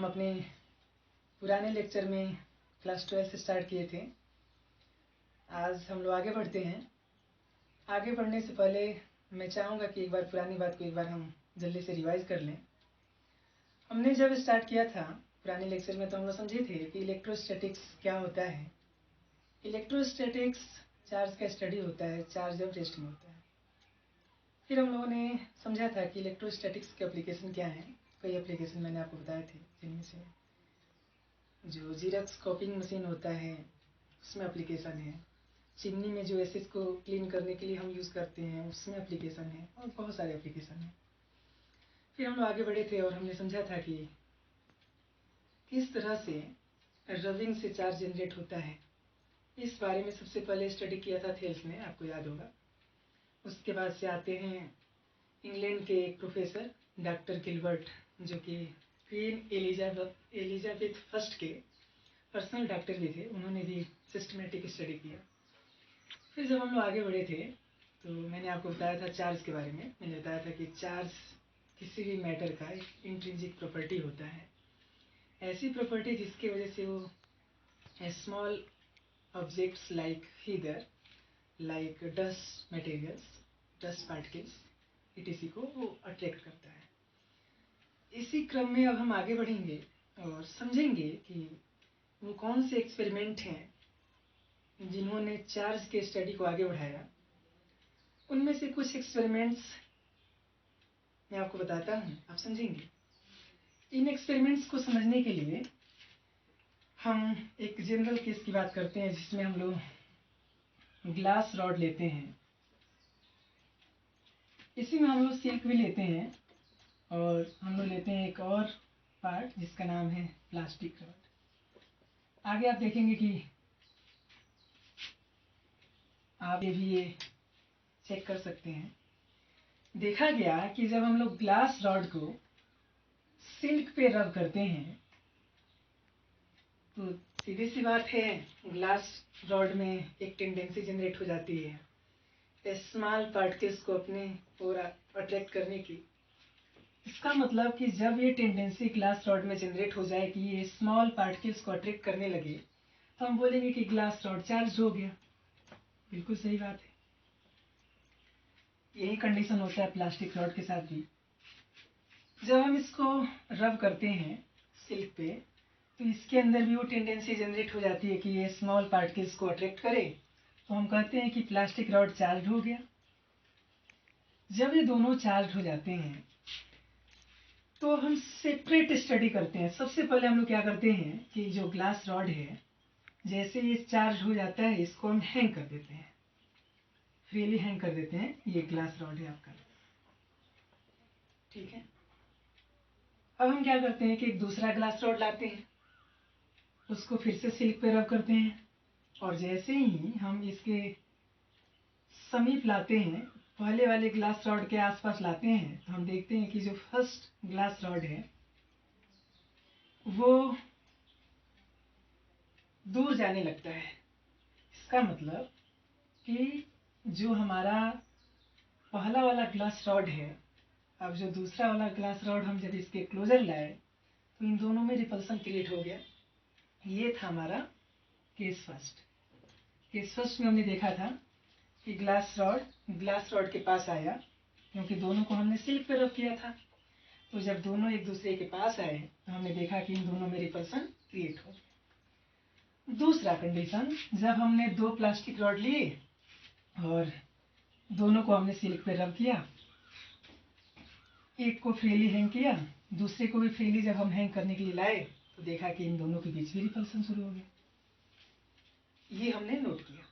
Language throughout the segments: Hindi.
हम अपने पुराने लेक्चर में क्लास 12 से स्टार्ट किए थे। आज हम लोग आगे बढ़ते हैं। आगे बढ़ने से पहले मैं चाहूँगा कि एक बार पुरानी बात को एक बार हम जल्दी से रिवाइज कर लें। हमने जब स्टार्ट किया था पुराने लेक्चर में तो हम लोग समझे थे कि इलेक्ट्रोस्टैटिक्स क्या होता है। इलेक्ट्रोस्टैटिक्स चार्ज का स्टडी होता है, चार्ज और रेस्ट में होता है। फिर हम लोगों ने समझा था कि इलेक्ट्रोस्टैटिक्स के एप्लीकेशन क्या हैं। कई एप्लीकेशन मैंने आपको बताए थे, जिनमें से जो जीरोक्स कॉपिंग मशीन होता है उसमें एप्लीकेशन है, चिमनी में जो एसिड को क्लीन करने के लिए हम यूज़ करते हैं उसमें एप्लीकेशन है, और बहुत सारे एप्लीकेशन हैं। फिर हम लोग आगे बढ़े थे और हमने समझा था कि किस तरह से रबिंग से चार्ज जनरेट होता है। इस बारे में सबसे पहले स्टडी किया था थेल्स ने, आपको याद होगा। उसके बाद से आते हैं इंग्लैंड के एक प्रोफेसर डॉक्टर गिलबर्ट, जो कि क्वीन एलिजाबेथ फर्स्ट के पर्सनल डॉक्टर भी थे। उन्होंने भी सिस्टमेटिक स्टडी किया। फिर जब हम लोग आगे बढ़े थे तो मैंने आपको बताया था चार्ज के बारे में। मैंने बताया था कि चार्ज किसी भी मैटर का एक इंट्रिंसिक प्रॉपर्टी होता है, ऐसी प्रॉपर्टी जिसकी वजह से वो small objects like heather, like dust materials, dust particles etc. को वो अट्रैक्ट करता है। इसी क्रम में अब हम आगे बढ़ेंगे और समझेंगे कि वो कौन से एक्सपेरिमेंट हैं जिन्होंने चार्ज के स्टडी को आगे बढ़ाया। उनमें से कुछ एक्सपेरिमेंट्स मैं आपको बताता हूँ, आप समझेंगे। इन एक्सपेरिमेंट्स को समझने के लिए हम एक जनरल केस की बात करते हैं, जिसमें हम लोग ग्लास रॉड लेते हैं। इसी में हम लोग सिल्क भी लेते हैं, और हम लोग लेते हैं एक और पार्ट जिसका नाम है प्लास्टिक रॉड। आगे आप देखेंगे कि आप ये चेक कर सकते हैं। देखा गया कि जब हम लोग ग्लास रॉड को सिल्क पे रब करते हैं तो सीधी सी बात है, ग्लास रॉड में एक टेंडेंसी जनरेट हो जाती है स्मॉल पार्टिकल्स को अपने ओर अट्रैक्ट करने की। इसका मतलब कि जब ये टेंडेंसी ग्लास रॉड में जनरेट हो जाए कि ये स्मॉल पार्टिकल्स को अट्रैक्ट करने लगे, तो हम बोलेंगे कि ग्लास रॉड चार्ज हो गया। बिल्कुल सही बात है। यही कंडीशन होता है प्लास्टिक रॉड के साथ भी। जब हम इसको रब करते हैं सिल्क पे तो इसके अंदर भी वो टेंडेंसी जनरेट हो जाती है कि ये स्मॉल पार्टिकल्स को अट्रैक्ट करे, तो हम कहते हैं कि प्लास्टिक रॉड चार्ज हो गया। जब ये दोनों चार्ज हो जाते हैं तो हम सेपरेट स्टडी करते हैं। सबसे पहले हम लोग क्या करते हैं कि जो ग्लास रॉड है, जैसे ये चार्ज हो जाता है इसको हम हैंग कर देते हैं, फ्रीली हैंग कर देते हैं। ये ग्लास रॉड है आपका, ठीक है। अब हम क्या करते हैं कि एक दूसरा ग्लास रॉड लाते हैं, उसको फिर से सिल्क पे रब करते हैं, और जैसे ही हम इसके समीप लाते हैं, पहले वाले ग्लास रॉड के आसपास लाते हैं, तो हम देखते हैं कि जो फर्स्ट ग्लास रॉड है वो दूर जाने लगता है। इसका मतलब कि जो हमारा पहला वाला ग्लास रॉड है, अब जो दूसरा वाला ग्लास रॉड हम जब इसके क्लोजर लाए तो इन दोनों में रिपल्सन क्रिएट हो गया। ये था हमारा केस फर्स्ट। केस फर्स्ट में हमने देखा था कि ग्लास रॉड के पास आया, क्योंकि दोनों को हमने सिल्क पे रब किया था। तो जब दोनों एक दूसरे के पास आए तो हमने देखा कि इन दोनों में रिपल्सन क्रिएट हो गया। दूसरा कंडीशन, जब हमने दो प्लास्टिक रॉड लिए और दोनों को हमने सिल्क पे रब किया, एक को फ्रीली हैंग किया, दूसरे को भी फ्रीली जब हम हैंग करने के लिए लाए तो देखा कि इन दोनों के बीच भी रिपल्सन शुरू हो गया। ये हमने नोट किया।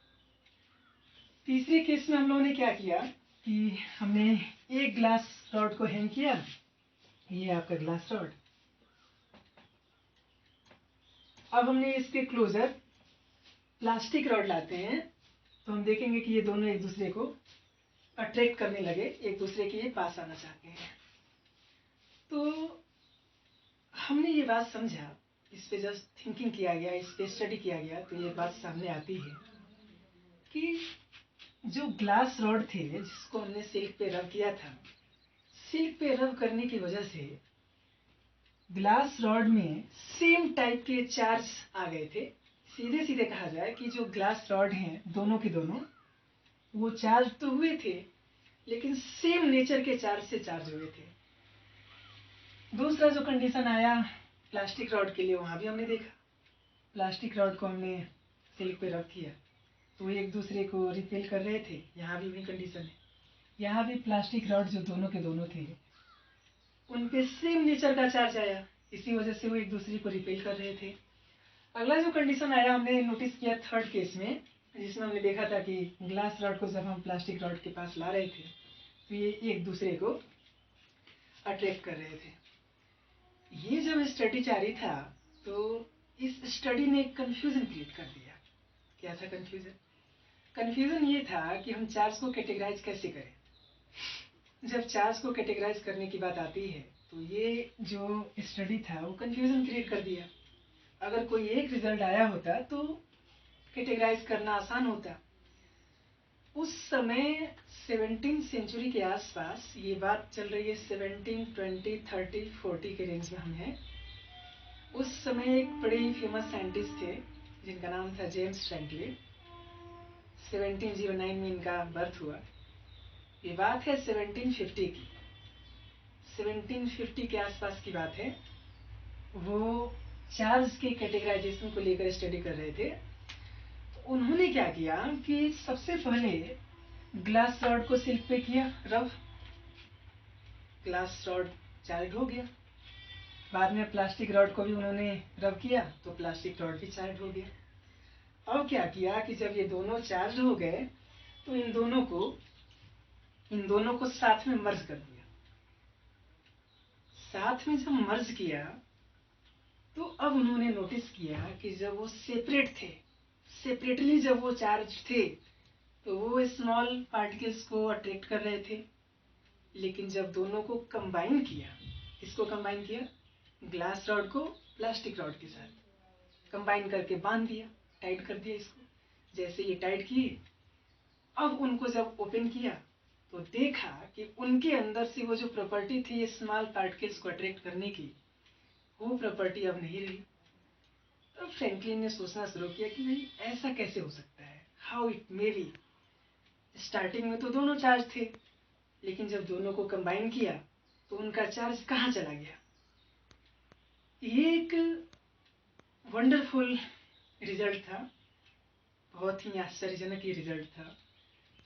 तीसरे केस में हम लोगों ने क्या किया कि हमने एक ग्लास रॉड को हैंग किया, ये आपका ग्लास रॉड। अब हमने इसके क्लोजर प्लास्टिक रॉड लाते हैं, तो हम देखेंगे कि ये दोनों एक दूसरे को अट्रैक्ट करने लगे, एक दूसरे के पास आना चाहते हैं। तो हमने ये बात समझा, इस पे जस्ट थिंकिंग किया गया, इस पे स्टडी किया गया, तो ये बात सामने आती है कि जो ग्लास रॉड थे जिसको हमने सिल्क पे रब किया था, सिल्क पे रब करने की वजह से ग्लास रॉड में सेम टाइप के चार्ज आ गए थे। सीधे सीधे कहा जाए कि जो ग्लास रॉड हैं दोनों के दोनों, वो चार्ज तो हुए थे लेकिन सेम नेचर के चार्ज से चार्ज हुए थे। दूसरा जो कंडीशन आया प्लास्टिक रॉड के लिए, वहां भी हमने देखा प्लास्टिक रॉड को हमने सिल्क पे रख किया तो एक दूसरे को रिपेल कर रहे थे। यहाँ भी वही कंडीशन है, यहाँ भी प्लास्टिक रॉड जो दोनों के दोनों थे उन पे सेम नेचर का चार्ज आया, इसी वजह से वो एक दूसरे को रिपेल कर रहे थे। अगला जो कंडीशन आया हमने नोटिस किया थर्ड केस में, जिसमें हमने देखा था कि ग्लास रॉड को जब हम प्लास्टिक रॉड के पास ला रहे थे तो ये एक दूसरे को अट्रैक्ट कर रहे थे। ये जब स्टडी जारी था तो इस स्टडी ने एक कंफ्यूजन क्रिएट कर दिया। क्या था कंफ्यूजन? कंफ्यूजन ये था कि हम चार्ज को कैटेगराइज कैसे करें। जब चार्ज को कैटेगराइज करने की बात आती है तो ये जो स्टडी था वो कंफ्यूजन क्रिएट कर दिया। अगर कोई एक रिजल्ट आया होता तो कैटेगराइज करना आसान होता। उस समय 17th सेंचुरी के आसपास ये बात चल रही है, 17, 20, 30, 40 के रेंज में हम हैं। उस समय एक बड़े ही फेमस साइंटिस्ट थे जिनका नाम था जेम्स फ्रैंकलिन। 1709 में इनका बर्थ हुआ। ये बात है 1750 की, 1750 के आसपास की बात है। वो चार्ज के कैटेगराइजेशन को लेकर स्टडी कर रहे थे। तो उन्होंने क्या किया कि सबसे पहले ग्लास रॉड को सिल्क पे किया रब, ग्लास रॉड चार्ज हो गया। बाद में प्लास्टिक रॉड को भी उन्होंने रब किया तो प्लास्टिक रॉड भी चार्ज हो गया। अब क्या किया कि जब ये दोनों चार्ज हो गए तो इन दोनों को साथ में मर्ज कर दिया। साथ में जब मर्ज किया तो अब उन्होंने नोटिस किया कि जब वो सेपरेट थे, सेपरेटली जब वो चार्ज थे तो वो स्मॉल पार्टिकल्स को अट्रैक्ट कर रहे थे। लेकिन जब दोनों को कंबाइन किया, इसको कंबाइन किया ग्लास रॉड को प्लास्टिक रॉड के साथ कंबाइन करके बांध दिया, टाइट कर दिया इसको। जैसे ये टाइट किए, अब उनको जब ओपन किया तो देखा कि उनके अंदर से वो जो प्रॉपर्टी थी स्मॉल पार्टिकल्स को अट्रैक्ट करने की, वो प्रॉपर्टी अब नहीं रही। तो फ्रैंकलिन ने सोचना शुरू किया कि भाई ऐसा कैसे हो सकता है, how it may be. Starting में तो दोनों चार्ज थे लेकिन जब दोनों को कंबाइन किया तो उनका चार्ज कहाँ चला गया। ये एक वंडरफुल रिजल्ट था, बहुत ही आश्चर्यजनक ये रिजल्ट था।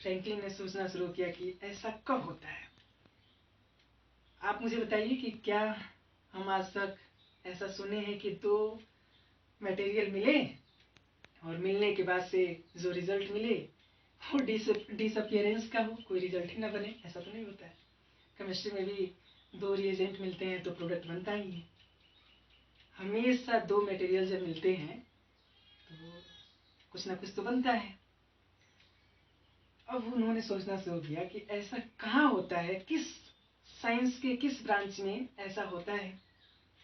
फ्रैंकलिन ने सोचना शुरू किया कि ऐसा कब होता है। आप मुझे बताइए कि क्या हम आज तक ऐसा सुने हैं कि दो मटेरियल मिले और मिलने के बाद से जो रिजल्ट मिले वो डिसअपियरेंस का हो, कोई रिजल्ट ही ना बने? ऐसा तो नहीं होता है। केमिस्ट्री में भी दो रिएजेंट मिलते हैं तो प्रोडक्ट बनता ही है। हमेशा दो मटेरियल जब मिलते हैं तो कुछ ना कुछ तो बनता है। अब उन्होंने सोचना शुरू किया कि ऐसा कहाँ होता है, किस साइंस के किस ब्रांच में ऐसा होता है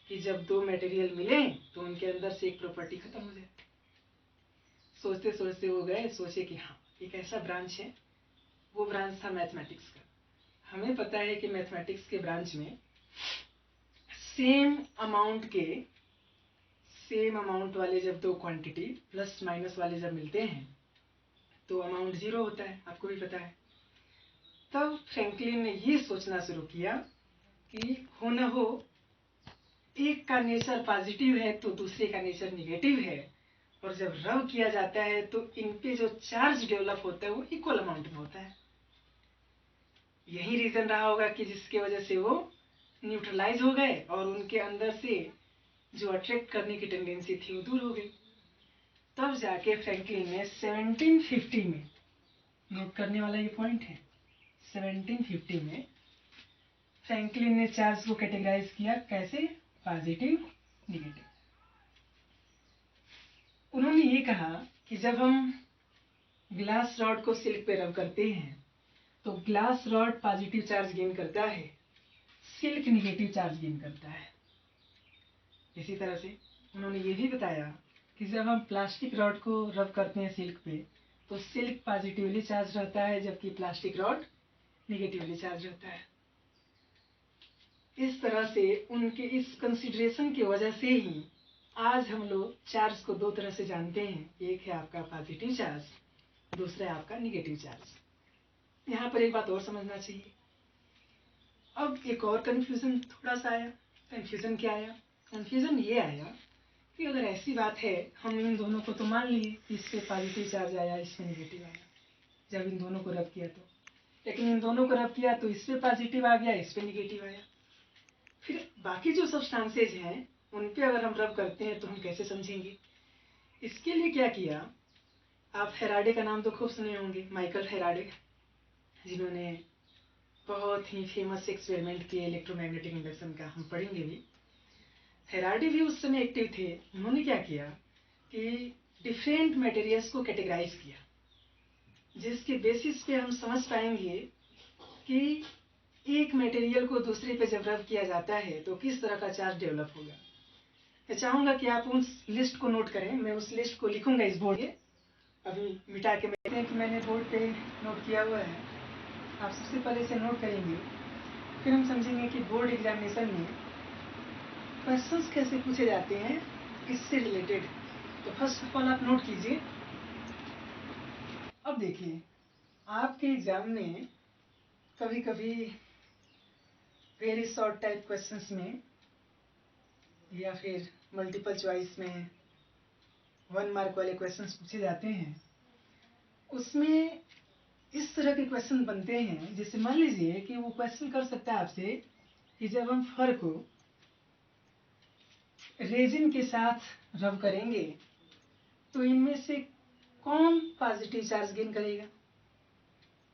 कि जब दो मटेरियल मिले तो उनके अंदर से एक प्रॉपर्टी खत्म हो जाए। सोचते सोचते वो गए, सोचे कि हाँ एक ऐसा ब्रांच है। वो ब्रांच था मैथमेटिक्स का। हमें पता है कि मैथमेटिक्स के ब्रांच में सेम अमाउंट वाले जब दो क्वांटिटी प्लस माइनस वाले जब मिलते हैं तो अमाउंट जीरो होता है, आपको भी पता है। तब फ्रैंकलिन ने ये सोचना शुरू किया कि हो न हो एक का नेचर पॉजिटिव है तो दूसरे का नेचर निगेटिव है, और जब रब किया जाता है तो इनके जो चार्ज डेवलप होता है वो इक्वल अमाउंट में होता है। यही रीजन रहा होगा कि जिसके वजह से वो न्यूट्रलाइज हो गए और उनके अंदर से जो अट्रैक्ट करने की टेंडेंसी थी वो दूर हो गई। तब जाके फ्रैंकलिन ने 1750 में, नोट करने वाला ये पॉइंट है, 1750 में फ्रैंकलिन ने चार्ज को कैटेगराइज किया कैसे, पॉजिटिव निगेटिव। उन्होंने ये कहा कि जब हम ग्लास रॉड को सिल्क पे रब करते हैं तो glass rod positive charge gain करता है, सिल्क निगेटिव चार्ज गेन करता है। इसी तरह से उन्होंने ये भी बताया कि जब हम प्लास्टिक रॉड को रब करते हैं सिल्क पे तो सिल्क पॉजिटिवली चार्ज रहता है जबकि प्लास्टिक रॉड निगेटिवली चार्ज रहता है। इस तरह से उनके इस कंसिडरेशन की वजह से ही आज हम लोग चार्ज को दो तरह से जानते हैं। एक है आपका पॉजिटिव चार्ज, दूसरा है आपका निगेटिव चार्ज। यहाँ पर एक बात और समझना चाहिए। अब एक और कंफ्यूजन थोड़ा सा आया। कंफ्यूजन क्या आया? कंफ्यूजन ये आया कि अगर ऐसी बात है, हम इन दोनों को तो मान लिए, इस पे पॉजिटिव चार्ज आया, इस पे निगेटिव आया, जब इन दोनों को रब किया तो। लेकिन इन दोनों को रब किया तो इस पे पॉजिटिव आ गया, इस पे निगेटिव आया। फिर बाकी जो सब्सटेंसेज हैं उन पे अगर हम रब करते हैं तो हम कैसे समझेंगे? इसके लिए क्या किया, आप फेराडे का नाम तो खूब सुने होंगे, माइकल फेराडे, जिन्होंने बहुत ही फेमस एक्सपेरिमेंट किए इलेक्ट्रोमैग्नेटिक इंडक्शन का, हम पढ़ेंगे भी। फेराडे भी उस समय एक्टिव थे। उन्होंने क्या किया कि डिफरेंट मटेरियल्स को कैटेगराइज किया, जिसके बेसिस पे हम समझ पाएंगे कि एक मटेरियल को दूसरे पे जब रब किया जाता है तो किस तरह का चार्ज डेवलप होगा। मैं चाहूंगा कि आप उस लिस्ट को नोट करें। मैं उस लिस्ट को लिखूंगा इस बोर्ड पे, अभी मिटा के मैं कि मैंने बोर्ड पे नोट किया हुआ है। आप सबसे पहले इसे नोट करेंगे, फिर हम समझेंगे कि बोर्ड एग्जामिनेशन में क्वेश्चंस कैसे पूछे जाते हैं इससे रिलेटेड। तो फर्स्ट ऑफ ऑल आप नोट कीजिए। अब देखिए, आपके एग्जाम में कभी कभी वेरी शॉर्ट टाइप क्वेश्चंस में या फिर मल्टीपल चॉइस में 1 मार्क वाले क्वेश्चंस पूछे जाते हैं। उसमें इस तरह के क्वेश्चन बनते हैं, जैसे मान लीजिए कि वो क्वेश्चन कर सकता है आपसे कि जब हम फर को रेजिन के साथ रब करेंगे तो इनमें से कौन पॉजिटिव चार्ज गेन करेगा।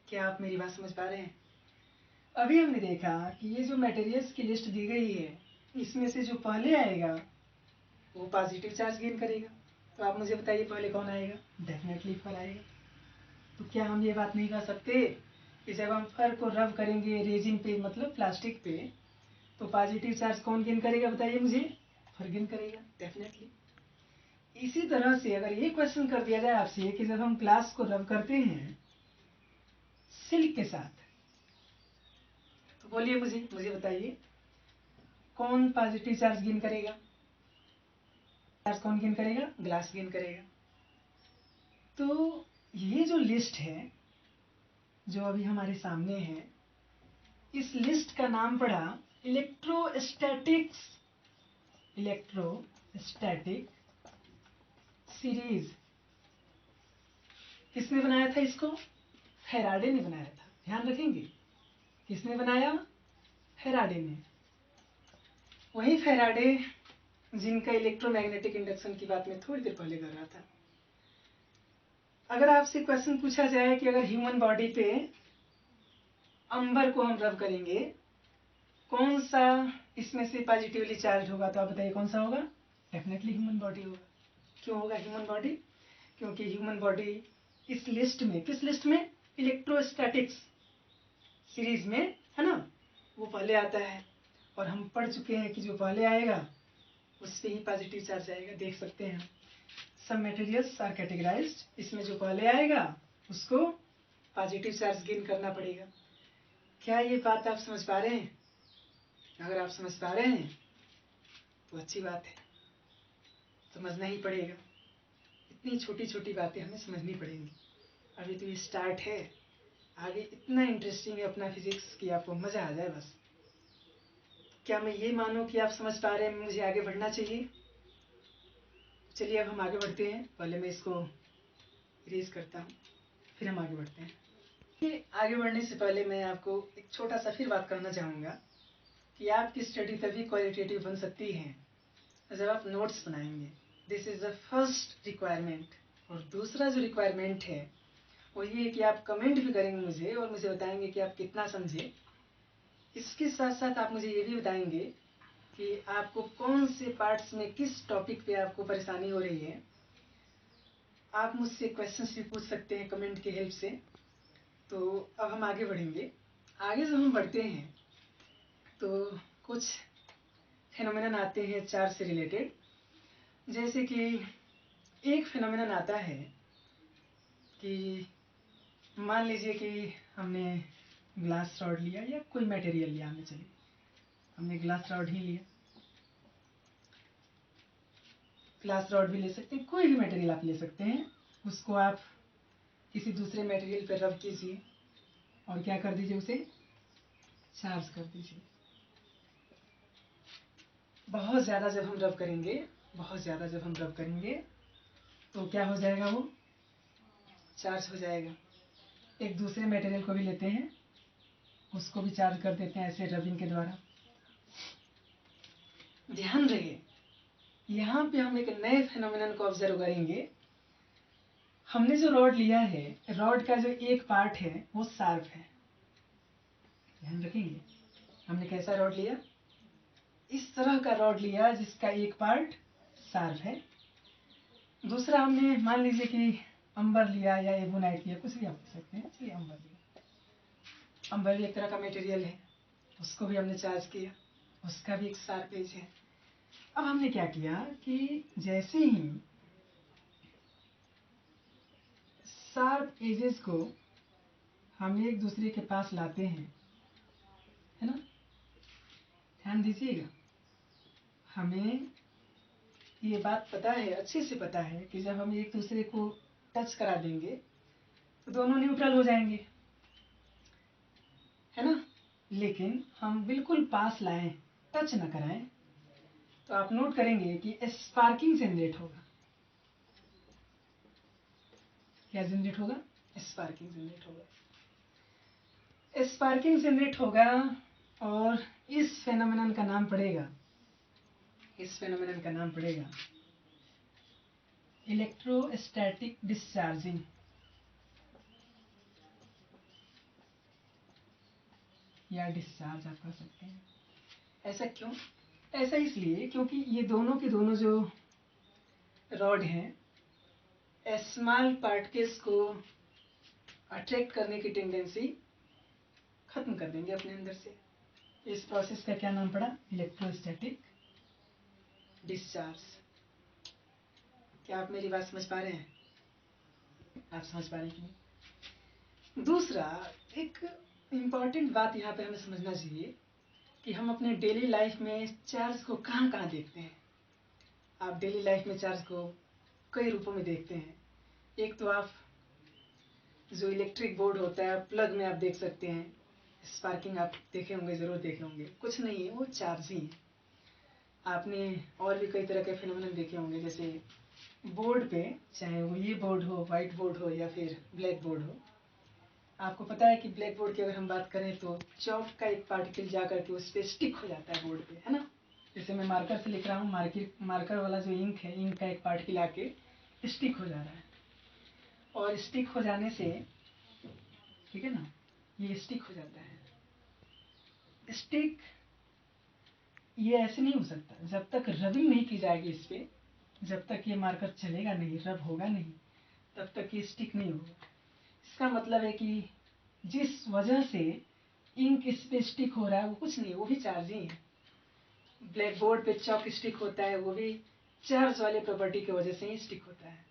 क्या आप मेरी बात समझ पा रहे हैं? अभी हमने देखा कि ये जो मटेरियल्स की लिस्ट दी गई है, इसमें से जो पहले आएगा वो पॉजिटिव चार्ज गेन करेगा। तो आप मुझे बताइए पहले कौन आएगा? डेफिनेटली फर आएगा। तो क्या हम ये बात नहीं कर सकते कि जब हम फर को रब करेंगे रेजिन पे, मतलब प्लास्टिक पे, तो पॉजिटिव चार्ज कौन गेन करेगा? बताइए मुझे। फर गेन करेगा, डेफिनेटली। इसी तरह से अगर ये क्वेश्चन कर दिया जाए आपसे कि जब हम ग्लास को रब करते हैं सिल्क के साथ, तो बोलिए मुझे बताइए कौन पॉजिटिव चार्ज गेन करेगा? चार्ज कौन गेन करेगा? ग्लास गेन करेगा। तो ये जो लिस्ट है जो अभी हमारे सामने है, इस लिस्ट का नाम पड़ा इलेक्ट्रोस्टैटिक सीरीज। किसने बनाया था इसको? फेराडे ने बनाया था। ध्यान रखेंगे, किसने बनाया? फेराडे ने। वही फेराडे जिनका इलेक्ट्रोमैग्नेटिक इंडक्शन की बात मैं थोड़ी देर पहले कर रहा था। अगर आपसे क्वेश्चन पूछा जाए कि अगर ह्यूमन बॉडी पे अंबर को हम रब करेंगे, कौन सा इसमें से पॉजिटिवली चार्ज होगा, तो आप बताइए कौन सा होगा? डेफिनेटली ह्यूमन बॉडी होगा। क्यों होगा ह्यूमन बॉडी? क्योंकि ह्यूमन बॉडी इस लिस्ट में, किस लिस्ट में? इलेक्ट्रोस्टैटिक्स सीरीज में, है ना, वो पहले आता है। और हम पढ़ चुके हैं कि जो पहले आएगा उस पे ही पॉजिटिव चार्ज आएगा। देख सकते हैं, सब मटेरियल्स आर कैटेगराइज्ड, इसमें जो पहले आएगा उसको पॉजिटिव चार्ज गेन करना पड़ेगा। क्या ये बात आप समझ पा रहे हैं? अगर आप समझ पा रहे हैं तो अच्छी बात है, समझना ही पड़ेगा। इतनी छोटी छोटी बातें हमें समझनी पड़ेंगी। अभी तो ये स्टार्ट है, आगे इतना इंटरेस्टिंग है अपना फिजिक्स कि आपको मजा आ जाए बस। क्या मैं ये मानूं कि आप समझ पा रहे हैं, मुझे आगे बढ़ना चाहिए? चलिए अब हम आगे बढ़ते हैं। पहले मैं इसको इरेज करता हूँ, फिर हम आगे बढ़ते हैं। ये आगे बढ़ने से पहले मैं आपको एक छोटा सा फिर बात करना चाहूँगा कि आपकी स्टडी तभी क्वालिटेटिव बन सकती है जब आप नोट्स बनाएंगे। This is the first requirement. और दूसरा जो रिक्वायरमेंट है वो ये है कि आप कमेंट भी करेंगे मुझे और मुझे बताएंगे कि आप कितना समझे। इसके साथ साथ आप मुझे ये भी बताएंगे कि आपको कौन से पार्ट्स में किस टॉपिक पे आपको परेशानी हो रही है। आप मुझसे क्वेश्चंस भी पूछ सकते हैं कमेंट की हेल्प से। तो अब हम आगे बढ़ेंगे। आगे जब हम बढ़ते हैं तो कुछ फिनोमेनन आते हैं चार्ज से रिलेटेड। जैसे कि एक फिनोमेनन आता है कि मान लीजिए कि हमने ग्लास रॉड लिया या कोई मटेरियल लिया, हमें चलिए, हमने ग्लास रॉड ही लिया, ग्लास रॉड भी ले सकते हैं, कोई भी मटेरियल आप ले सकते हैं। उसको आप किसी दूसरे मटेरियल पर रब कीजिए और क्या कर दीजिए, उसे चार्ज कर दीजिए। बहुत ज़्यादा जब हम रब करेंगे, बहुत ज़्यादा जब हम रब करेंगे तो क्या हो जाएगा, वो चार्ज हो जाएगा। एक दूसरे मटेरियल को भी लेते हैं, उसको भी चार्ज कर देते हैं ऐसे रबिंग के द्वारा। ध्यान रहे, यहाँ पे हम एक नए फेनोमेनन को ऑब्जर्व करेंगे। हमने जो रॉड लिया है, रॉड का जो एक पार्ट है वो शार्प है। ध्यान रखेंगे, हमने कैसा रॉड लिया, इस तरह का रॉड लिया जिसका एक पार्ट शार्प है। दूसरा हमने मान लीजिए कि अंबर लिया या एबोनाइट लिया, कुछ भी आप ले सकते हैं, चलिए अंबर लिया। अंबर भी एक तरह का मटेरियल है, उसको भी हमने चार्ज किया, उसका भी एक शार्प एज है। अब हमने क्या किया कि जैसे ही शार्प एजेस को हम एक दूसरे के पास लाते हैं, है ना, ध्यान दीजिएगा, हमें ये बात पता है, अच्छे से पता है कि जब हम एक दूसरे को टच करा देंगे तो दोनों न्यूट्रल हो जाएंगे, है ना। लेकिन हम बिल्कुल पास लाएं, टच न कराएं, तो आप नोट करेंगे कि स्पार्किंग जनरेट होगा। क्या जनरेट होगा, स्पार्किंग जनरेट होगा। स्पार्किंग जनरेट होगा और इस फेनोमेनन का नाम पड़ेगा, इस फेनोमेनन का नाम पड़ेगा इलेक्ट्रोस्टैटिक डिस्चार्जिंग या डिस्चार्ज आप कह सकते हैं। ऐसा क्यों, ऐसा इसलिए क्योंकि ये दोनों के दोनों जो रॉड हैं, स्मॉल पार्टिकल्स को अट्रैक्ट करने की टेंडेंसी खत्म कर देंगे अपने अंदर से। इस प्रोसेस का क्या नाम पड़ा, इलेक्ट्रोस्टैटिक डिस्चार्ज। क्या आप मेरी बात समझ पा रहे हैं, आप समझ पा रहे हैं कि नहीं। दूसरा एक इम्पॉर्टेंट बात यहाँ पे हमें समझना चाहिए कि हम अपने डेली लाइफ में चार्ज को कहाँ कहाँ देखते हैं। आप डेली लाइफ में चार्ज को कई रूपों में देखते हैं। एक तो आप जो इलेक्ट्रिक बोर्ड होता है, प्लग में आप देख सकते हैं, स्पार्किंग आप देखे होंगे, ज़रूर देखे होंगे, कुछ नहीं है, वो चार्ज ही है। आपने और भी कई तरह के फिनोमेनन देखे होंगे, जैसे बोर्ड पे, चाहे वो ये बोर्ड हो, वाइट बोर्ड हो या फिर ब्लैक बोर्ड हो, आपको पता है कि ब्लैक बोर्ड की अगर हम बात करें तो चौक का एक पार्टिकल जा करके उस पर स्टिक हो जाता है बोर्ड पे, है ना। जैसे मैं मार्कर से लिख रहा हूँ, मार्कर वाला जो इंक है, इंक का एक पार्टिकल आके स्टिक हो जा रहा है, और स्टिक हो जाने से, ठीक है ना, ये स्टिक हो जाता है। स्टिक ये ऐसे नहीं हो सकता जब तक रबिंग नहीं की जाएगी इस पे, जब तक ये मार्कर चलेगा नहीं, रब होगा नहीं, तब तक ये स्टिक नहीं होगा। इसका मतलब है कि जिस वजह से इंक इस पे स्टिक हो रहा है वो कुछ नहीं, वो भी चार्ज ही है। ब्लैक बोर्ड पे चॉक स्टिक होता है, वो भी चार्ज वाले प्रॉपर्टी की वजह से ही स्टिक होता है।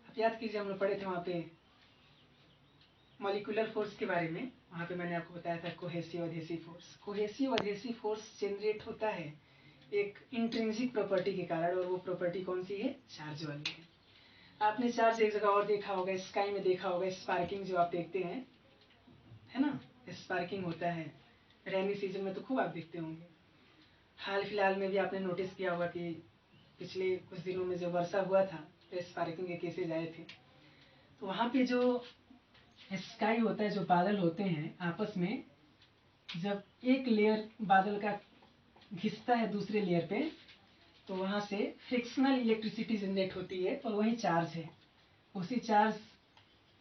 आप याद कीजिए, हम लोग पढ़े थे वहाँ पे मॉलिक्यूलर फोर्स के बारे में। वहाँ पे मैंने आपको बताया था cohesive adhesive force. Cohesive adhesive force generate होता है एक इंट्रिंसिक प्रॉपर्टी के कारण, और वो प्रॉपर्टी कौन सी है, चार्ज वाली है। आपने चार्ज एक जगह और देखा होगा, स्काई में देखा होगा, स्पार्किंग जो आप देखते हैं, है ना, स्पार्किंग होता है रेनी सीजन में, तो खूब आप देखते होंगे। हाल फिलहाल में भी आपने नोटिस किया होगा कि पिछले कुछ दिनों में जो वर्षा हुआ था तो स्पार्किंग के केसेज आए थे। तो वहाँ पे जो स्काई होता है, जो बादल होते हैं आपस में, जब एक लेयर बादल का घिसता है दूसरे लेयर पे, तो वहाँ से फ्रिक्शनल इलेक्ट्रिसिटी जनरेट होती है, और वही चार्ज है। उसी चार्ज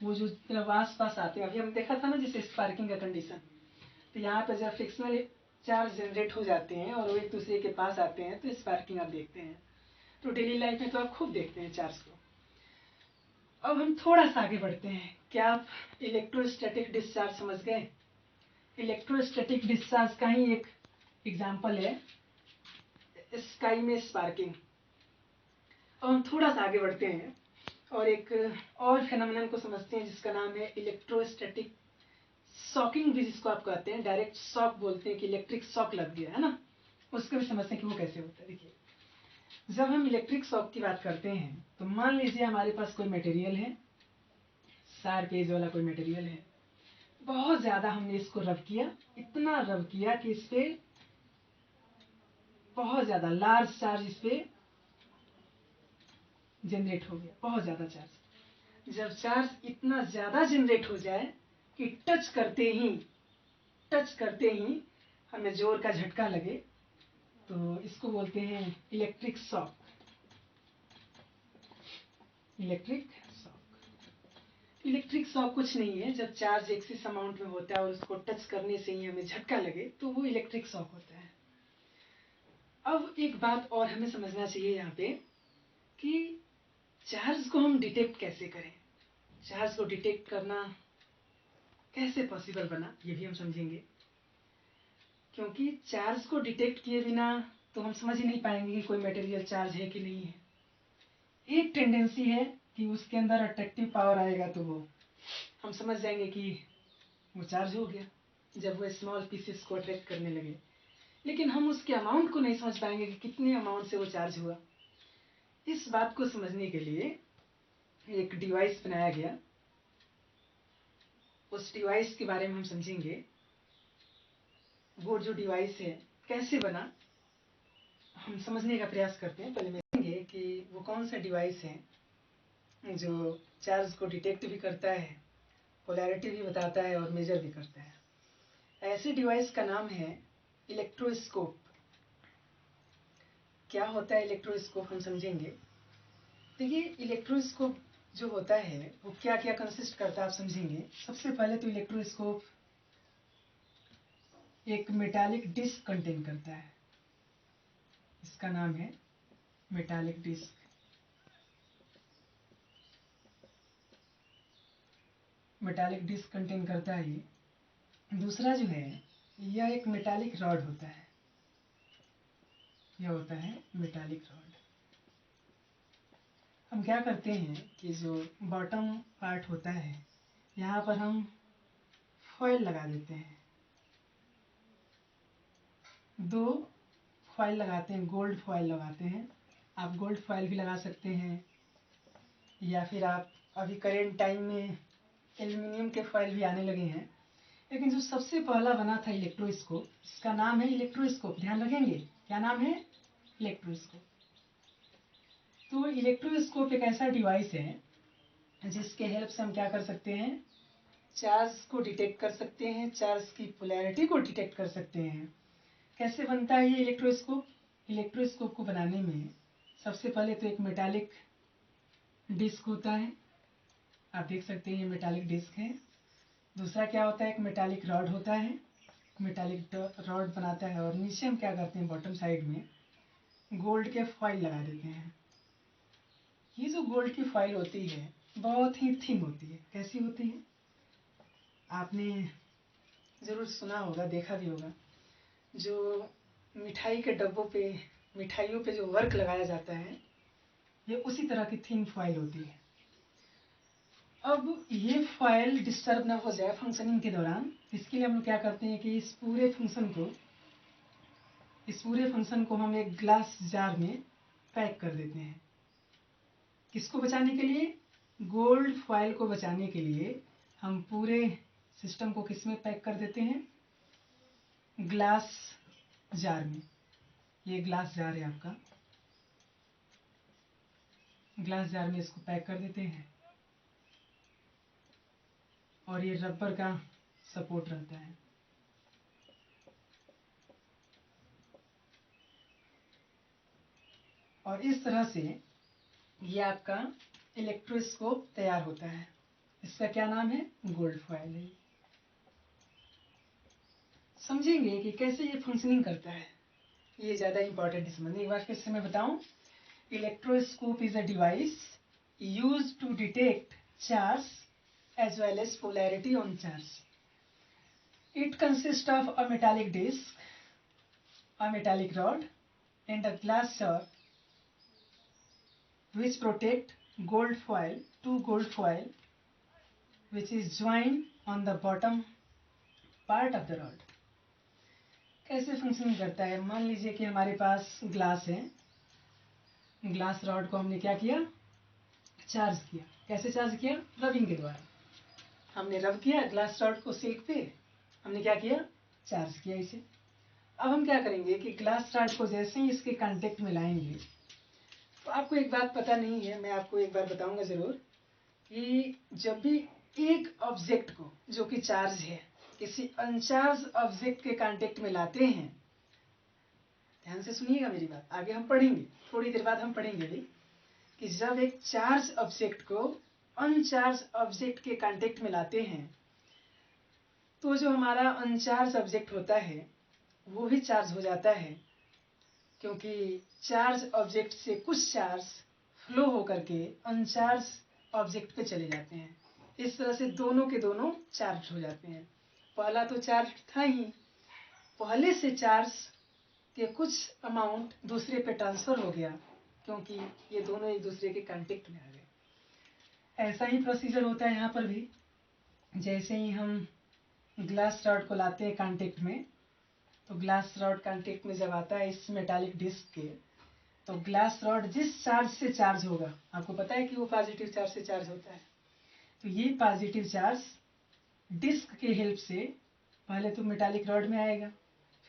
वो जो जब आस पास आते हैं, अभी हम देखा था ना जैसे स्पार्किंग का कंडीशन, तो यहाँ पे जब फ्रिक्शनल चार्ज जनरेट हो जाते हैं और वो एक दूसरे के पास आते हैं तो स्पार्किंग आप देखते हैं। तो डेली लाइफ में तो आप खूब देखते हैं चार्ज को। अब हम थोड़ा सा आगे बढ़ते हैं। क्या आप इलेक्ट्रोस्टैटिक डिस्चार्ज समझ गए। इलेक्ट्रोस्टैटिक डिस्चार्ज का ही एक एग्जाम्पल है स्काई में स्पार्किंग। अब हम थोड़ा सा आगे बढ़ते हैं और एक और फेनोमेनन को समझते हैं जिसका नाम है इलेक्ट्रोस्टैटिक शॉकिंग भी, जिसको आप कहते हैं, डायरेक्ट शॉक बोलते हैं कि इलेक्ट्रिक शॉक लग गया, है ना। उसको भी समझते हैं कि वो कैसे होता है। देखिए, जब हम इलेक्ट्रिक शॉक की बात करते हैं तो मान लीजिए हमारे पास कोई मटेरियल है, शार्प एज वाला कोई मटेरियल है, बहुत ज़्यादा हमने इसको रब किया, इतना रब किया कि इस पर बहुत ज़्यादा लार्ज चार्ज इस पर जनरेट हो गया, बहुत ज़्यादा चार्ज। जब चार्ज इतना ज़्यादा जनरेट हो जाए कि टच करते ही हमें जोर का झटका लगे, तो इसको बोलते हैं इलेक्ट्रिक शॉक। इलेक्ट्रिक शॉक कुछ नहीं है, जब चार्ज एक्सिस अमाउंट में होता है और उसको टच करने से ही हमें झटका लगे तो वो इलेक्ट्रिक शॉक होता है। अब एक बात और हमें समझना चाहिए यहाँ पे कि चार्ज को हम डिटेक्ट कैसे करें, चार्ज को डिटेक्ट करना कैसे पॉसिबल बना, ये भी हम समझेंगे। क्योंकि चार्ज को डिटेक्ट किए बिना तो हम समझ ही नहीं पाएंगे कि कोई मटेरियल चार्ज है कि नहीं है। एक टेंडेंसी है कि उसके अंदर अट्रैक्टिव पावर आएगा तो वो हम समझ जाएंगे कि वो चार्ज हो गया, जब वो स्मॉल पीसेस को अट्रैक्ट करने लगे। लेकिन हम उसके अमाउंट को नहीं समझ पाएंगे कि कितने अमाउंट से वो चार्ज हुआ। इस बात को समझने के लिए एक डिवाइस बनाया गया, उस डिवाइस के बारे में हम समझेंगे। वो जो डिवाइस है कैसे बना, हम समझने का प्रयास करते हैं। पहले देखेंगे कि वो कौन सा डिवाइस है जो चार्ज को डिटेक्ट भी करता है, पोलैरिटी भी बताता है और मेजर भी करता है। ऐसे डिवाइस का नाम है इलेक्ट्रोस्कोप। क्या होता है इलेक्ट्रोस्कोप, हम समझेंगे। देखिए, इलेक्ट्रोस्कोप जो होता है वो क्या क्या कंसिस्ट करता है आप समझेंगे। सबसे पहले तो इलेक्ट्रोस्कोप एक मेटालिक डिस्क कंटेन करता है, इसका नाम है metallic disc. Metallic disc contain करता है ये। दूसरा जो है, यह एक मेटालिक रॉड होता है, यह होता है मेटालिक रॉड। हम क्या करते हैं कि जो बॉटम पार्ट होता है यहाँ पर हम फॉयल लगा देते हैं, 2 फॉयल लगाते हैं, गोल्ड फॉयल लगाते हैं। आप गोल्ड फॉयल भी लगा सकते हैं, या फिर आप अभी करेंट टाइम में एल्युमिनियम के फॉयल भी आने लगे हैं। लेकिन जो सबसे पहला बना था इलेक्ट्रोस्कोप, इसका नाम है इलेक्ट्रोस्कोप। ध्यान रखेंगे, क्या नाम है, इलेक्ट्रोस्कोप। तो इलेक्ट्रोस्कोप एक ऐसा डिवाइस है जिसके हेल्प से हम क्या कर सकते हैं, चार्ज को डिटेक्ट कर सकते हैं, चार्ज की पोलैरिटी को डिटेक्ट कर सकते हैं। कैसे बनता है ये इलेक्ट्रोस्कोप? इलेक्ट्रोस्कोप को बनाने में सबसे पहले तो एक मेटालिक डिस्क होता है, आप देख सकते हैं ये मेटालिक डिस्क है। दूसरा क्या होता है, एक मेटालिक रॉड होता है, मेटालिक रॉड बनाता है, और नीचे हम क्या करते हैं, बॉटम साइड में गोल्ड के फॉइल लगा देते हैं। ये जो गोल्ड की फॉइल होती है बहुत ही थिन होती है। कैसी होती है, आपने ज़रूर सुना होगा, देखा भी होगा, जो मिठाई के डब्बों पे, मिठाइयों पे जो वर्क लगाया जाता है, ये उसी तरह की थिन फॉइल होती है। अब ये फॉइल डिस्टर्ब ना हो जाए फंक्शनिंग के दौरान, इसके लिए हम लोग क्या करते हैं कि इस पूरे फंक्शन को हम एक ग्लास जार में पैक कर देते हैं। किसको बचाने के लिए, गोल्ड फॉइल को बचाने के लिए हम पूरे सिस्टम को किस में पैक कर देते हैं, ग्लास जार में। ये ग्लास जार है आपका, ग्लास जार में इसको पैक कर देते हैं, और ये रबर का सपोर्ट रहता है। और इस तरह से ये आपका इलेक्ट्रोस्कोप तैयार होता है। इसका क्या नाम है, गोल्ड फॉइल है। समझेंगे कि कैसे ये फंक्शनिंग करता है, ये ज़्यादा इंपॉर्टेंट है समझने। एक बार फिर से मैं बताऊं, electroscope is a device used to detect charge as well as polarity on charge. It consists of a metallic disc, a metallic rod, and a glass jar which protect two gold foil, which is joined on the bottom part of the rod. कैसे फंक्शनिंग करता है। मान लीजिए कि हमारे पास ग्लास है, ग्लास रॉड को हमने क्या किया, चार्ज किया। कैसे चार्ज किया, रबिंग के द्वारा। हमने रब किया ग्लास रॉड को सिल्क पे, हमने क्या किया, चार्ज किया इसे। अब हम क्या करेंगे कि ग्लास रॉड को जैसे ही इसके कांटेक्ट में लाएंगे, तो आपको एक बात पता नहीं है, मैं आपको एक बार बताऊंगा जरूर, कि जब भी एक ऑब्जेक्ट को जो कि चार्ज है किसी अनचार्ज ऑब्जेक्ट के कांटेक्ट में लाते हैं, ध्यान से सुनिएगा मेरी बात, आगे हम पढ़ेंगे, थोड़ी देर बाद हम पढ़ेंगे भी, कि जब एक चार्ज ऑब्जेक्ट को अनचार्ज ऑब्जेक्ट के कांटेक्ट में लाते हैं, तो जो हमारा अनचार्ज ऑब्जेक्ट होता है वो भी चार्ज हो जाता है, क्योंकि चार्ज ऑब्जेक्ट से कुछ चार्ज फ्लो होकर के अनचार्ज ऑब्जेक्ट पे चले जाते हैं। इस तरह से दोनों के दोनों चार्ज हो जाते हैं। पहला तो चार्ज था ही, पहले से चार्ज के कुछ अमाउंट दूसरे पे ट्रांसफर हो गया, क्योंकि ये दोनों एक दूसरे के कांटेक्ट में आ गए। ऐसा ही प्रोसीजर होता है यहाँ पर भी। जैसे ही हम ग्लास रॉड को लाते हैं कांटेक्ट में, तो ग्लास रॉड कांटेक्ट में जब आता है इस मेटालिक डिस्क के, तो ग्लास रॉड जिस चार्ज से चार्ज होगा, आपको पता है कि वो पॉजिटिव चार्ज से चार्ज होता है, तो ये पॉजिटिव चार्ज डिस्क के हेल्प से पहले तो मेटालिक रॉड में आएगा,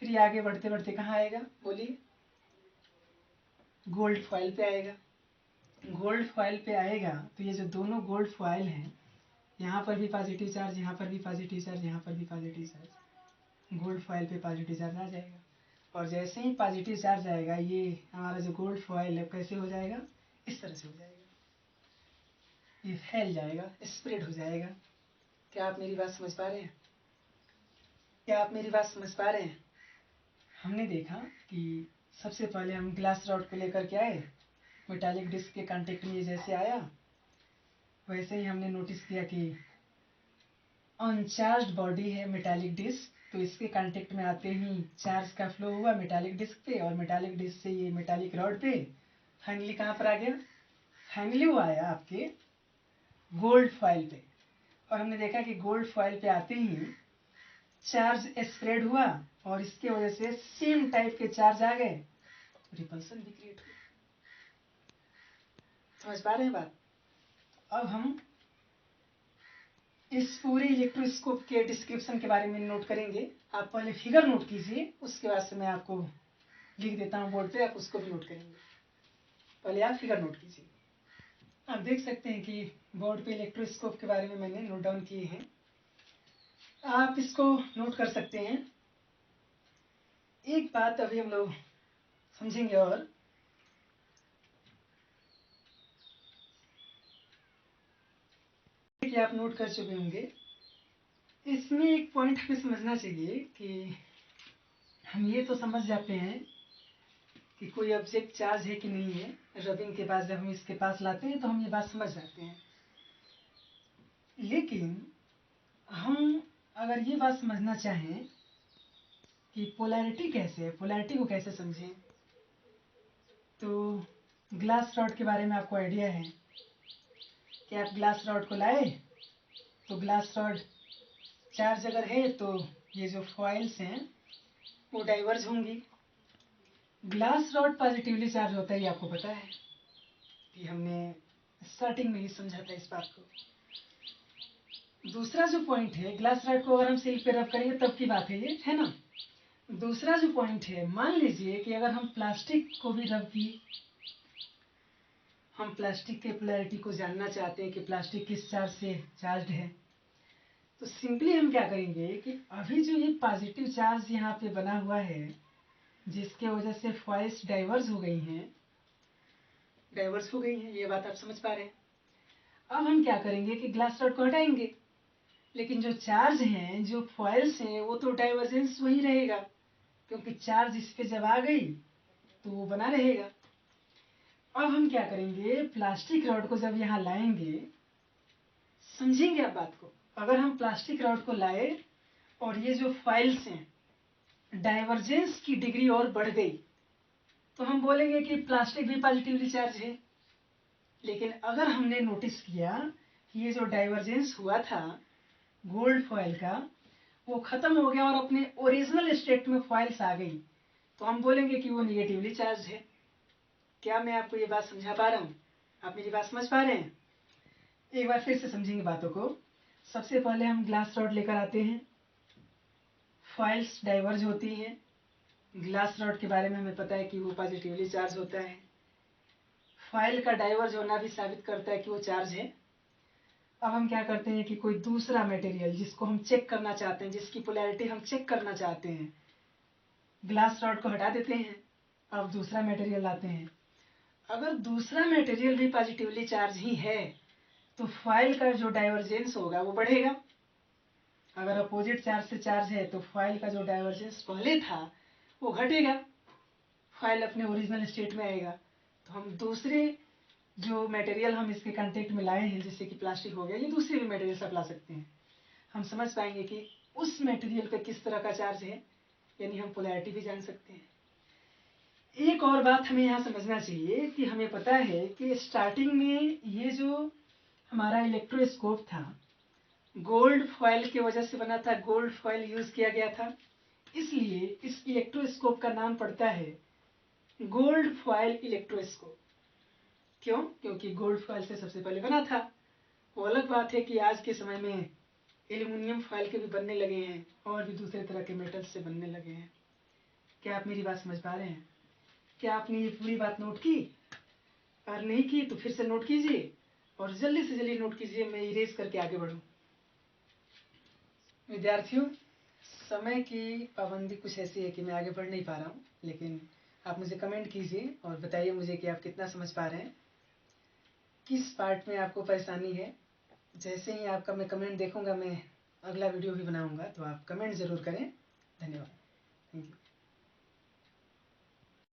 फिर ये आगे बढ़ते बढ़ते कहाँ आएगा, बोलिए, गोल्ड फॉइल पे आएगा। गोल्ड फॉइल पे आएगा तो ये जो दोनों गोल्ड फॉइल हैं, यहाँ पर भी पॉजिटिव चार्ज, यहाँ पर भी पॉजिटिव चार्ज, यहाँ पर भी पॉजिटिव चार्ज, गोल्ड फॉइल पे पॉजिटिव चार्ज आ जाएगा। और जैसे ही पॉजिटिव चार्ज आएगा, ये हमारा जो गोल्ड फॉइल है कैसे हो जाएगा, इस तरह से हो जाएगा, ये फैल जाएगा, स्प्रेड हो जाएगा। क्या आप मेरी बात समझ पा रहे हैं? क्या आप मेरी बात समझ पा रहे हैं? हमने देखा कि सबसे पहले हम ग्लास रॉड को लेकर के आए, मेटालिक डिस्क के कांटेक्ट में जैसे आया, वैसे ही हमने नोटिस किया कि अनचार्ज्ड बॉडी है मेटालिक डिस्क, तो इसके कांटेक्ट में आते ही चार्ज का फ्लो हुआ मेटालिक डिस्क पे, और मेटालिक डिस्क से ये मेटालिक रॉड पे, फाइनली कहाँ पर आ गया, फाइनली वो आया आपके गोल्ड फॉइल पे। और हमने देखा कि गोल्ड फॉइल पे आते ही चार्ज स्प्रेड हुआ, और इसके वजह से सेम टाइप के चार्ज आ गए, रिपल्सन भी क्रिएट हुआ। समझ पा रहे हैं बात? अब हम इस पूरे इलेक्ट्रोस्कोप के डिस्क्रिप्शन के बारे में नोट करेंगे। आप पहले फिगर नोट कीजिए, उसके बाद से मैं आपको लिख देता हूँ बोर्ड पे, आप उसको भी नोट करेंगे। पहले आप फिगर नोट कीजिए। आप देख सकते हैं कि बोर्ड पे इलेक्ट्रोस्कोप के बारे में मैंने नोट डाउन किए हैं, आप इसको नोट कर सकते हैं। एक बात अभी हम लोग समझेंगे, और कि आप नोट कर चुके होंगे, इसमें एक पॉइंट हमें समझना चाहिए कि हम ये तो समझ जाते हैं कि कोई ऑब्जेक्ट चार्ज है कि नहीं है, रबिंग के बाद जब हम इसके पास लाते हैं तो हम ये बात समझ जाते हैं। लेकिन हम अगर ये बात समझना चाहें कि पोलैरिटी कैसे है, पोलैरिटी को कैसे समझें, तो ग्लास रॉड के बारे में आपको आइडिया है कि आप ग्लास रॉड को लाए, तो ग्लास रॉड चार्ज अगर है तो ये जो फॉइल्स हैं वो डाइवर्ज होंगी। ग्लास रॉड पॉजिटिवली चार्ज होता है, ये आपको पता है कि हमने स्टार्टिंग में ही समझा था इस बात को। दूसरा जो पॉइंट है, ग्लास रॉड को अगर हम सिल्क पे रब करेंगे तब की बात है ये, है ना। दूसरा जो पॉइंट है, मान लीजिए कि अगर हम प्लास्टिक को भी रब किए, हम प्लास्टिक के पोलैरिटी को जानना चाहते हैं कि प्लास्टिक किस चार्ज से चार्ज है, तो सिंपली हम क्या करेंगे कि अभी जो ये पॉजिटिव चार्ज यहाँ पे बना हुआ है, जिसके वजह से फॉइल्स डाइवर्स हो गई हैं, ये बात आप समझ पा रहे हैं। अब हम क्या करेंगे कि ग्लास रॉड को हटाएंगे, लेकिन जो चार्ज हैं, जो फॉइल्स हैं, वो तो डाइवर्जेंस वही रहेगा, क्योंकि चार्ज इस पे जब आ गई तो वो बना रहेगा। अब हम क्या करेंगे, प्लास्टिक रॉड को जब यहाँ लाएंगे, समझेंगे आप बात को, अगर हम प्लास्टिक रॉड को लाए और ये जो फॉइल्स हैं डाइवर्जेंस की डिग्री और बढ़ गई, तो हम बोलेंगे कि प्लास्टिक भी पॉजिटिवली चार्ज है। लेकिन अगर हमने नोटिस किया कि ये जो डाइवर्जेंस हुआ था गोल्ड फॉइल का, वो ख़त्म हो गया और अपने ओरिजिनल स्टेट में फॉइल्स आ गई, तो हम बोलेंगे कि वो निगेटिवली चार्ज है। क्या मैं आपको ये बात समझा पा रहा हूँ? आप मेरी बात समझ पा रहे हैं? एक बार फिर से समझेंगे बातों को। सबसे पहले हम ग्लास रॉड लेकर आते हैं, फॉइल्स डाइवर्ज होती हैं। ग्लास रॉड के बारे में हमें पता है कि वो पॉजिटिवली चार्ज होता है। फॉइल का डाइवर्ज होना भी साबित करता है कि वो चार्ज है। अब हम क्या करते हैं कि कोई दूसरा मटेरियल जिसको हम चेक करना चाहते हैं, जिसकी पोलैरिटी हम चेक करना चाहते हैं, ग्लास रॉड को हटा देते हैं। अब दूसरा मटेरियल लाते हैं। अगर दूसरा मटेरियल भी पॉजिटिवली चार्ज ही है तो फॉइल का जो डाइवर्जेंस होगा वो बढ़ेगा। अगर अपोजिट चार्ज से चार्ज है तो फॉइल का जो डाइवर्जेंस पहले था वो घटेगा, फॉइल अपने ओरिजिनल स्टेट में आएगा। तो हम दूसरे जो मटेरियल हम इसके कांटेक्ट में लाए हैं, जैसे कि प्लास्टिक हो गया, ये दूसरे भी मटेरियल सब ला सकते हैं, हम समझ पाएंगे कि उस मटेरियल पे किस तरह का चार्ज है, यानी हम पोलैरिटी भी जान सकते हैं। एक और बात हमें यहाँ समझना चाहिए कि हमें पता है कि स्टार्टिंग में ये जो हमारा इलेक्ट्रोस्कोप था गोल्ड फॉइल की वजह से बना था, गोल्ड फॉइल यूज किया गया था, इसलिए इस इलेक्ट्रोस्कोप का नाम पड़ता है गोल्ड फॉइल इलेक्ट्रोस्कोप। क्यों? क्योंकि गोल्ड फॉइल से सबसे पहले बना था। वो अलग बात है कि आज के समय में एल्यूमिनियम फॉइल के भी बनने लगे हैं और भी दूसरे तरह के मेटल से बनने लगे हैं। क्या आप मेरी बात समझ पा रहे हैं? क्या आपने ये पूरी बात नोट की? अगर नहीं की तो फिर से नोट कीजिए और जल्दी से जल्दी नोट कीजिए, मैं इरेज करके आगे बढ़ूं। विद्यार्थियों, समय की पाबंदी कुछ ऐसी है कि मैं आगे बढ़ नहीं पा रहा हूँ, लेकिन आप मुझे कमेंट कीजिए और बताइए मुझे कि आप कितना समझ पा रहे हैं, किस पार्ट में आपको परेशानी है। जैसे ही आपका मैं कमेंट देखूंगा, मैं अगला वीडियो भी बनाऊंगा, तो आप कमेंट ज़रूर करें। धन्यवाद।